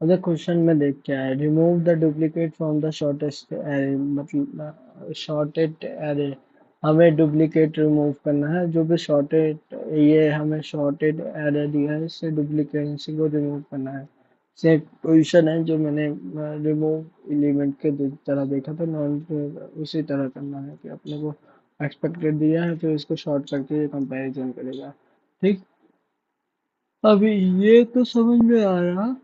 अगर क्वेश्चन में देख क्या है, remove the duplicate from the shortest array, मतलब शॉर्टेड एरे। हमें डुप्लीकेट रिमूव करना है, जो भी शॉर्टेड, ये हमें शॉर्टेड एरे दिया है, इससे डुप्लीकेसी को रिमूव करना है। से क्वेश्चन है जो मैंने रिमूव एलिमेंट के तरह देखा था, नॉन उसी तरह करना है कि अपने को एक्सपेक्टेड दिया है, फिर इसको शॉर्ट करके ये कंपैरिजन करेगा। ठीक। अभी ये तो समझ में आ रहा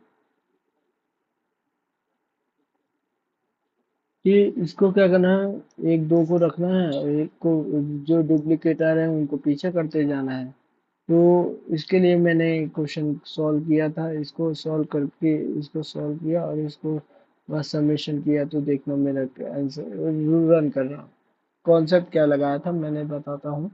कि इसको क्या करना है, एक दो को रखना है और एक को, जो डुप्लीकेट आ रहे हैं उनको पीछे करते जाना है। तो इसके लिए मैंने क्वेश्चन सॉल्व किया था, इसको सॉल्व करके इसको सॉल्व किया और इसको बस सबमिशन किया, तो देखना मेरा आंसर रन कर रहा हूँ। कॉन्सेप्ट क्या लगाया था मैंने बताता हूँ।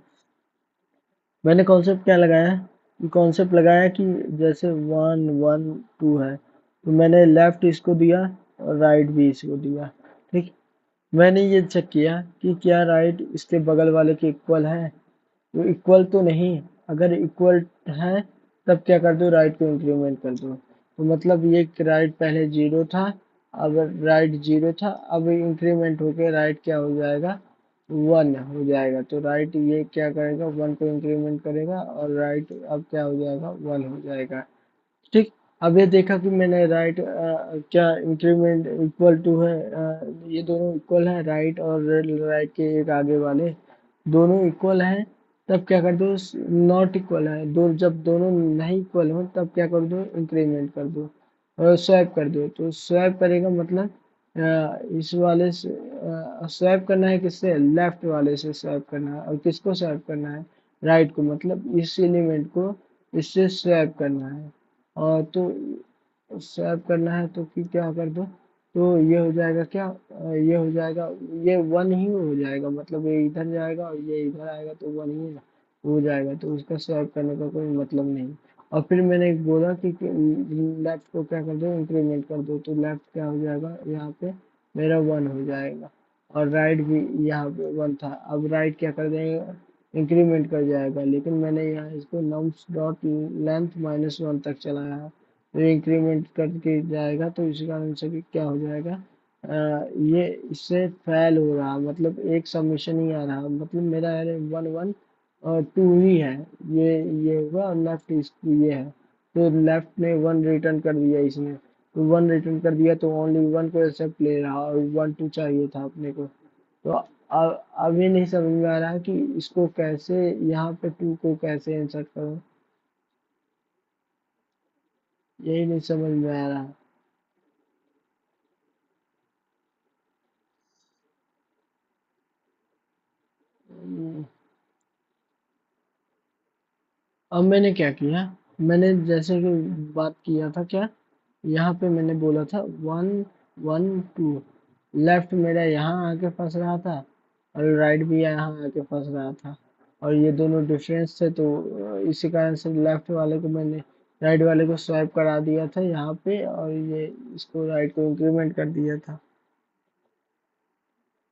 मैंने कॉन्सेप्ट क्या लगाया, कॉन्सेप्ट लगाया कि जैसे 1 1 2 है, तो मैंने लेफ्ट इसको दिया और राइट भी इसको दिया। ठीक। मैंने ये चेक किया कि क्या राइट इसके बगल वाले के इक्वल है, तो इक्वल तो नहीं। अगर इक्वल है तब क्या कर दो, राइट को इंक्रीमेंट कर दो। तो मतलब ये राइट पहले जीरो था, अब राइट जीरो था, अब इंक्रीमेंट होके राइट क्या हो जाएगा, 1 हो जाएगा। तो राइट ये क्या करेगा, 1 को इंक्रीमेंट करेगा और राइट अब क्या हो जाएगा, 1 हो जाएगा। ठीक। अब ये देखा कि मैंने राइट क्या इंक्रीमेंट इक्वल टू है, ये दोनों इक्वल है, राइट और राइट के एक आगे वाले दोनों इक्वल हैं। तब क्या कर दो, नॉट इक्वल है दो, जब दोनों नहीं इक्वल हो तब क्या कर दो, इंक्रीमेंट कर दो और स्वैप कर दो। तो स्वैप करेगा मतलब इस वाले से स्वैप करना है, किससे, लेफ्ट वाले से स्वैप करना है। और किसको स्वैप करना है, राइट को, मतलब इस एलिमेंट को इससे स्वैप करना है। और तो स्वैप करना है तो फिर क्या कर दो, तो ये हो जाएगा क्या, ये हो जाएगा, ये 1 ही हो जाएगा, मतलब ये इधर जाएगा और ये इधर आएगा तो 1 ही हो जाएगा, तो उसका स्वैप करने का कोई मतलब नहीं। और फिर मैंने बोला कि लेफ्ट को क्या कर दो, इंक्रीमेंट कर दो, तो लेफ्ट क्या हो जाएगा, यहाँ पे मेरा 1 हो जाएगा और राइट भी यहाँ पे 1 था। अब राइट क्या कर देगा, इंक्रीमेंट कर जाएगा, लेकिन मैंने यहाँ इसको नम्स डॉट लेंथ -1 तक चलाया है, तो इंक्रीमेंट करके जाएगा, तो इसी कारण से कि क्या हो जाएगा, ये इससे फेल हो रहा, मतलब एक सबमिशन ही आ रहा, मतलब मेरा 1 1 और 2 ही है। ये होगा और लेफ्ट इसकी ये है, तो लेफ्ट ने 1 रिटर्न कर दिया इसने, तो 1 रिटर्न कर दिया, तो ओनली 1 को एक्सेप्ट ले रहा और 1 2 चाहिए था अपने को। तो अब ये नहीं समझ में आ रहा है कि इसको कैसे, यहाँ पे 2 को कैसे इंसर्ट करूँ, यही नहीं समझ में आ रहा। हम्म, अब मैंने क्या किया, मैंने जैसे कि बात किया था क्या, यहाँ पे मैंने बोला था 1 1 2, लेफ्ट मेरा यहाँ आके फंस रहा था और राइट भी यहाँ आके फंस रहा था, और ये दोनों डिफरेंस थे, तो इसी कारण से लेफ्ट वाले को मैंने राइट वाले को स्वैप करा दिया था यहाँ पे, और ये इसको राइट को इंक्रीमेंट कर दिया था।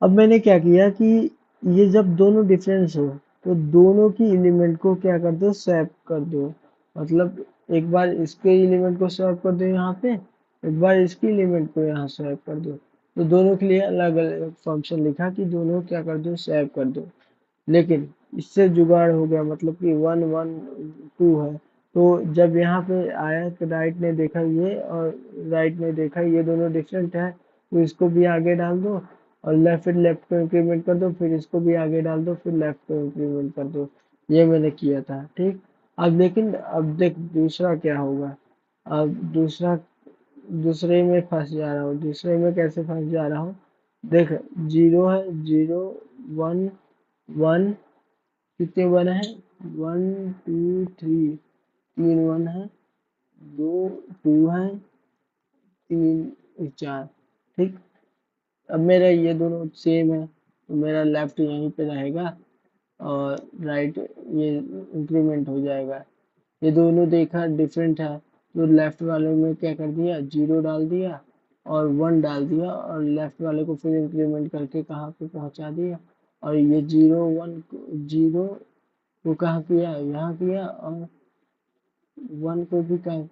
अब मैंने क्या किया कि ये जब दोनों डिफरेंस हो, तो दोनों की एलिमेंट को क्या कर दो, स्वैप कर दो। मतलब एक बार इसके एलिमेंट को स्वैप कर दो यहाँ पे, एक बार इसकी एलिमेंट को यहाँ स्वैप कर दो। तो दोनों के लिए अलग अलग फंक्शन लिखा कि दोनों क्या कर दो, स्वैप कर दो। लेकिन इससे जुगाड़ हो गया, मतलब कि 1 1 2 है, तो जब यहाँ पे आया कि राइट ने देखा ये और राइट ने देखा ये दोनों डिफरेंट है, तो इसको भी आगे डाल दो और लेफ्ट, फिर लेफ्ट को इंक्रीमेंट कर दो, फिर इसको भी आगे डाल दो, फिर लेफ्ट को इंक्रीमेंट कर दो। ये मैंने किया था। ठीक। अब लेकिन अब देख दूसरा क्या होगा। अब दूसरे में फंस जा रहा हूँ, दूसरे में कैसे फंस जा रहा हूँ, देख, जीरो है, जीरो, 1 1, कितने 1 है, 1 2 3, 3 1 है, 2 2 है, 3 4। ठीक। अब मेरा ये दोनों सेम है, तो मेरा लेफ्ट यहीं पे रहेगा और राइट ये इंक्रीमेंट हो जाएगा। ये दोनों देखा डिफरेंट है, तो लेफ्ट वाले में क्या कर दिया, जीरो डाल दिया और 1 डाल दिया, और लेफ्ट वाले को फिर इंक्रीमेंट करके कहाँ पे पहुंचा दिया, और ये जीरो 1 जीरो को कहाँ किया, यहाँ किया, और 1 को भी कहाँ,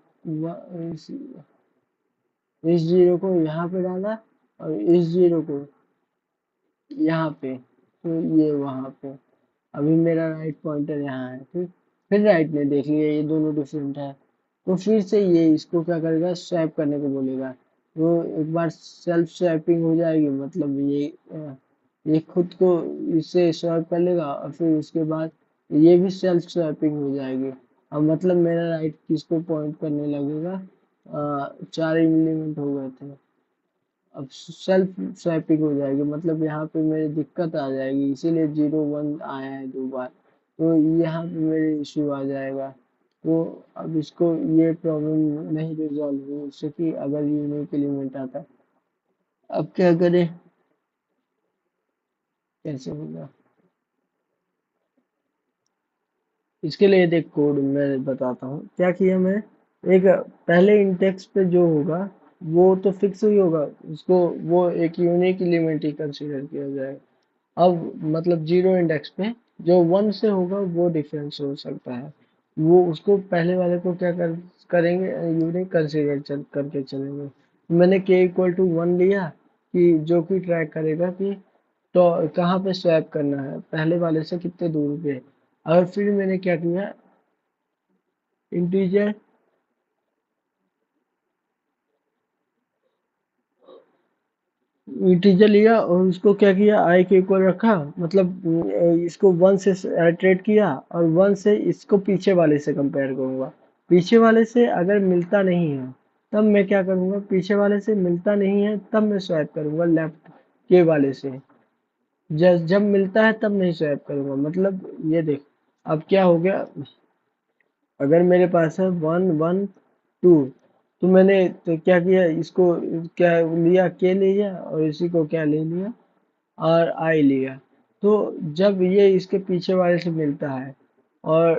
इस जीरो को यहाँ पे डाला और इस जीरो को यहाँ पे, तो ये वहां पे। अभी मेरा राइट पॉइंटर यहाँ है, ठीक। फिर राइट ने देख लिया ये दोनों डिफरेंट है, तो फिर से ये इसको क्या करेगा, स्वैप करने को बोलेगा। तो एक बार सेल्फ स्वैपिंग हो जाएगी, मतलब ये खुद को इससे स्वैप कर लेगा, और फिर उसके बाद ये भी सेल्फ स्वैपिंग हो जाएगी। अब मतलब मेरा राइट किसको पॉइंट करने लगेगा, 4 एलिमेंट हो गए थे। अब सेल्फ स्वैपिंग हो जाएगी, मतलब यहाँ पे मेरी दिक्कत आ जाएगी, इसीलिए 0 1 आया है 2 बार। तो यहाँ पे मेरे इशू आ जाएगा। तो अब इसको, ये प्रॉब्लम नहीं रिजॉल्व हुई उससे कि अगर यूनिक एलिमेंट आता। अब क्या करें, कैसे होगा? इसके लिए देख, कोड मैं बताता हूँ क्या किया मैं। एक पहले इंडेक्स पे जो होगा वो तो फिक्स ही होगा, उसको वो एक यूनिक एलिमेंट ही कंसीडर किया जाएगा। अब मतलब 0 इंडेक्स पे जो 1 से होगा वो डिफरेंस हो सकता है, वो उसको पहले वाले को क्या करेंगे, यूनिक कंसीडर करके चलेंगे। मैंने k इक्वल टू 1 लिया, कि जो कि ट्रैक करेगा कि तो कहाँ पे स्वैप करना है, पहले वाले से कितने दूर पे। और फिर मैंने क्या किया, इंटीजर इंटीजर लिया और उसको क्या किया, आई के इक्वल रखा, मतलब इसको 1 से ट्रेड किया, और 1 से इसको पीछे वाले से कंपेयर करूंगा। पीछे वाले से अगर मिलता नहीं है तब मैं क्या करूंगा, पीछे वाले से मिलता नहीं है तब मैं स्वैप करूंगा लेफ्ट के वाले से। जब मिलता है तब नहीं स्वैप करूंगा, मतलब ये देख। अब क्या हो गया, अगर मेरे पास है 1 1 2, तो मैंने तो क्या किया, इसको क्या लिया, के लिया, और इसी को क्या ले लिया, और आई लिया। तो जब ये इसके पीछे वाले से मिलता है, और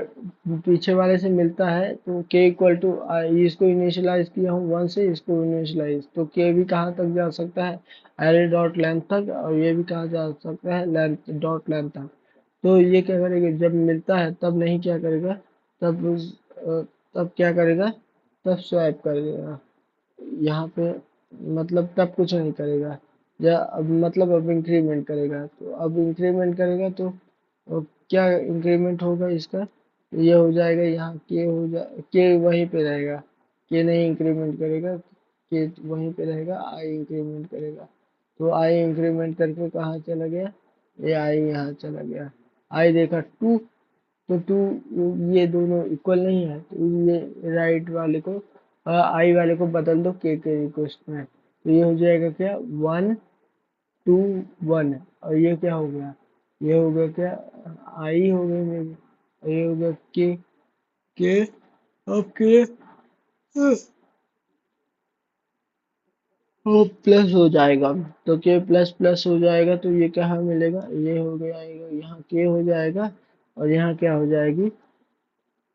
पीछे वाले से मिलता है, तो k इक्वल टू आई, इसको इनिशियलाइज किया हूँ 1 से, इसको इनिशियलाइज, तो k भी कहाँ तक जा सकता है, एरे डॉट लेंथ तक, और ये भी कहाँ जा सकता है, लेंथ डॉट लेंथ तक। तो ये क्या करेगा, जब मिलता है तब नहीं क्या करेगा, तब तब क्या करेगा, तब स्वैप कर देगा यहाँ पे, मतलब तब कुछ नहीं करेगा। या अब मतलब अब इंक्रीमेंट करेगा, तो अब इंक्रीमेंट करेगा तो क्या इंक्रीमेंट होगा इसका, ये हो जाएगा यहाँ के हो जा, के वहीं पे रहेगा, के नहीं इंक्रीमेंट करेगा, के वहीं पे रहेगा, आई इंक्रीमेंट करेगा। तो आई इंक्रीमेंट करके कहाँ चला गया, ये आई यहाँ चला गया। आई देखा 2, तो 2, ये दोनों इक्वल नहीं है, तो ये राइट वाले को, आई वाले को बदल दो के रिक्वेस्ट में, तो ये हो जाएगा क्या, 1 2 1। और ये क्या हो गया, ये हो गया क्या, आई हो गई मेरी, और ये हो गया के। अब के वो प्लस हो जाएगा, तो के प्लस प्लस हो जाएगा, तो ये क्या मिलेगा, ये हो गया, यहाँ के हो जाएगा, और यहाँ क्या हो जाएगी,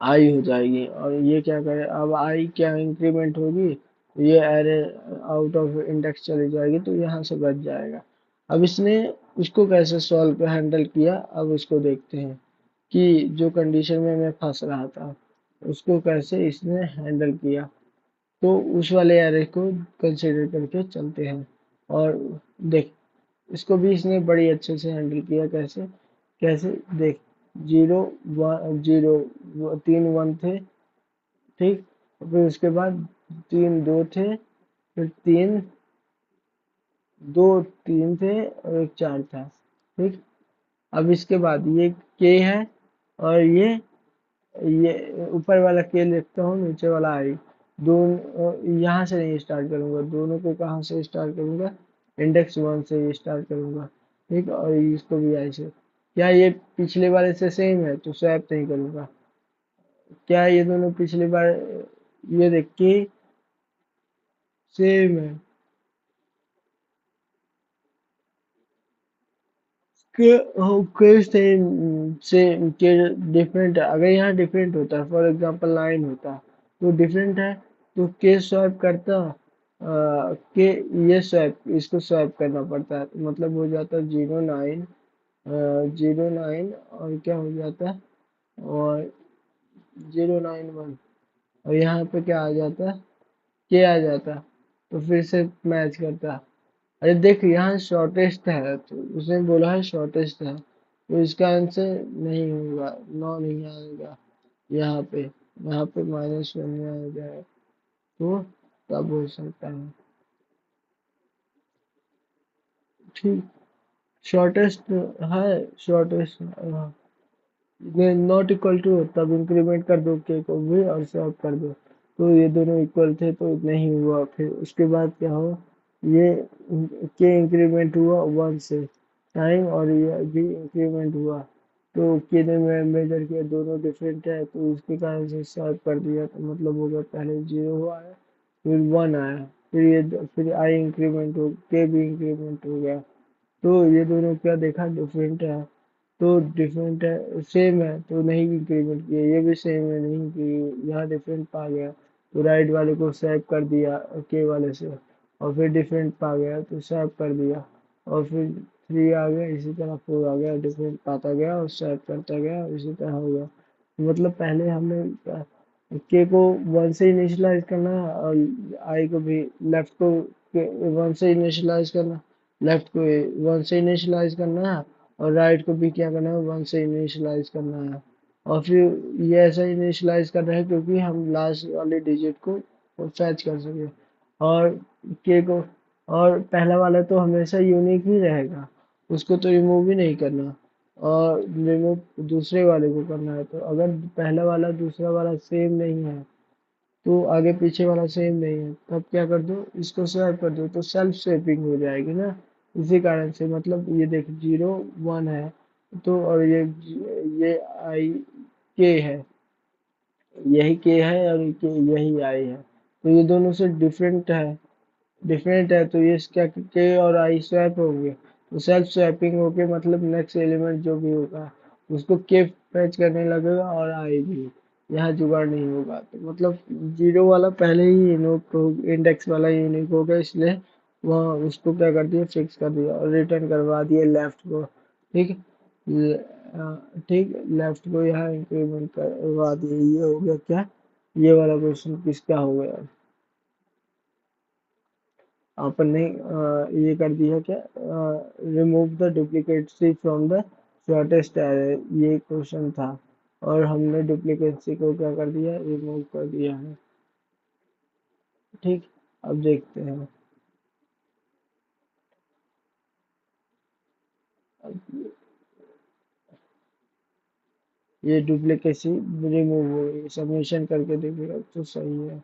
आई हो जाएगी। और ये क्या करे, अब आई क्या इंक्रीमेंट होगी, तो ये एरे आउट ऑफ इंडेक्स चली जाएगी, तो यहाँ से बच जाएगा। अब इसने उसको कैसे सॉल्व हैंडल किया, अब उसको देखते हैं कि जो कंडीशन में मैं फंस रहा था उसको कैसे इसने हैंडल किया। तो उस वाले एरे को कंसिडर करके चलते हैं, और देख, इसको भी इसने बड़ी अच्छे से हैंडल किया। कैसे, कैसे देख, 0 1 0, 3 1 थे, ठीक। फिर उसके बाद 3 2 थे, फिर 2 3 थे, और एक 4 था, ठीक। अब इसके बाद ये के है, और ये ऊपर वाला के लिखता हूँ, नीचे वाला आई। दोनों यहाँ से नहीं स्टार्ट करूंगा, दोनों को कहाँ से स्टार्ट करूंगा, इंडेक्स 1 से ही स्टार्ट करूंगा, ठीक। और इसको भी आई से, क्या ये पिछले वाले से सेम है, तो स्वैप नहीं करूंगा। क्या ये दोनों पिछली बार, ये देख के सेम है, के सेम से के डिफरेंट है। अगर यहाँ डिफरेंट होता है, फॉर एग्जांपल 9 होता, तो डिफरेंट है, तो के स्वैप करता, के ये स्वैप, इसको स्वैप करना पड़ता है, तो मतलब हो जाता है 0 9, 0 9, और क्या हो जाता है, और 0 9 1, और यहाँ पे क्या आ जाता है, के आ जाता है, तो फिर से मैच करता। अरे देख यहाँ शॉर्टेस्ट है तो उसने बोला है शॉर्टेस्ट है, तो इसका आंसर नहीं होगा, नौ नहीं आएगा। यहाँ पे -1 में आएगा, तो तब हो सकता है। ठीक, शॉर्टेस्ट है, शॉर्टेस्ट नॉट इक्वल टू, तब इंक्रीमेंट कर दो के को भी और सॉल्व कर दो, तो ये दोनों इक्वल थे तो नहीं हुआ। फिर उसके बाद क्या हुआ, ये के इंक्रीमेंट हुआ 1 से टाइम, और ये भी इंक्रीमेंट हुआ, तो के ने मैं मेजर किया दोनों डिफरेंट है, तो इसके कारण से सॉल्व कर दिया, तो मतलब हो गया पहले 0 आया, फिर 1 आया, फिर आई इंक्रीमेंट हो, के भी इंक्रीमेंट हो गया, तो ये दोनों क्या देखा डिफरेंट है, तो डिफरेंट है सेम है तो नहीं इंक्रीमेंट किया, ये भी सेम है नहीं कि यहाँ डिफरेंट पा गया, तो राइट वाले को स्वैप कर दिया के वाले से, और फिर डिफरेंट पा गया तो स्वैप कर दिया, और फिर 3 आ गया, इसी तरह 4 आ गया, डिफरेंट पाता गया और स्वैप करता गया, इसी तरह हो गया। मतलब पहले हमें के को 1 से इनिशियलाइज करना है, और आई को भी लेफ्ट को 1 से इनिशियलाइज करना, लेफ्ट को 1 से इनिशियलाइज करना है, और राइट को भी क्या करना है 1 से इनिशियलाइज करना है। और फिर ये ऐसा इनिशियलाइज कर रहे हैं क्योंकि हम लास्ट वाले डिजिट को फैच कर सके, और के को, और पहला वाला तो हमेशा यूनिक ही रहेगा, उसको तो रिमूव ही नहीं करना, और रिमूव दूसरे वाले को करना है, तो अगर पहला वाला दूसरा वाला सेम नहीं है, तो आगे पीछे वाला सेम नहीं है, तब क्या कर दो इसको स्वैप कर दो, तो सेल्फ स्वैपिंग हो जाएगी ना। इसी कारण से मतलब ये देख 0 1 है, तो और ये आई के है, यही के है और यही आई है, तो ये दोनों से डिफरेंट है, तो ये क्या के और आई स्वैप होंगे, तो सेल्फ स्वैपिंग होके मतलब नेक्स्ट एलिमेंट जो भी होगा उसको के फैच करने लगेगा, और आई भी यहाँ जुगाड़ नहीं होगा, तो मतलब 0 वाला पहले ही इंडेक्स वाला यूनिक होगा, इसलिए वहाँ उसको क्या कर दिया फिक्स कर दिया और रिटर्न करवा दिया लेफ्ट को। ठीक, ठीक, लेफ्ट को यहाँ इंक्रीमेंट करवा दिया, ये हो गया क्या, ये वाला क्वेश्चन किसका हो गया, अपन ने ये कर दिया क्या, remove the duplicacy from the shortest array, ये क्वेश्चन था, और हमने डुप्लीकेसी को क्या कर दिया रिमूव कर दिया है। ठीक, अब देखते हैं, अब ये डुप्लीकेसी रिमूव हो गई, सबमिशन करके देखिएगा तो सही है।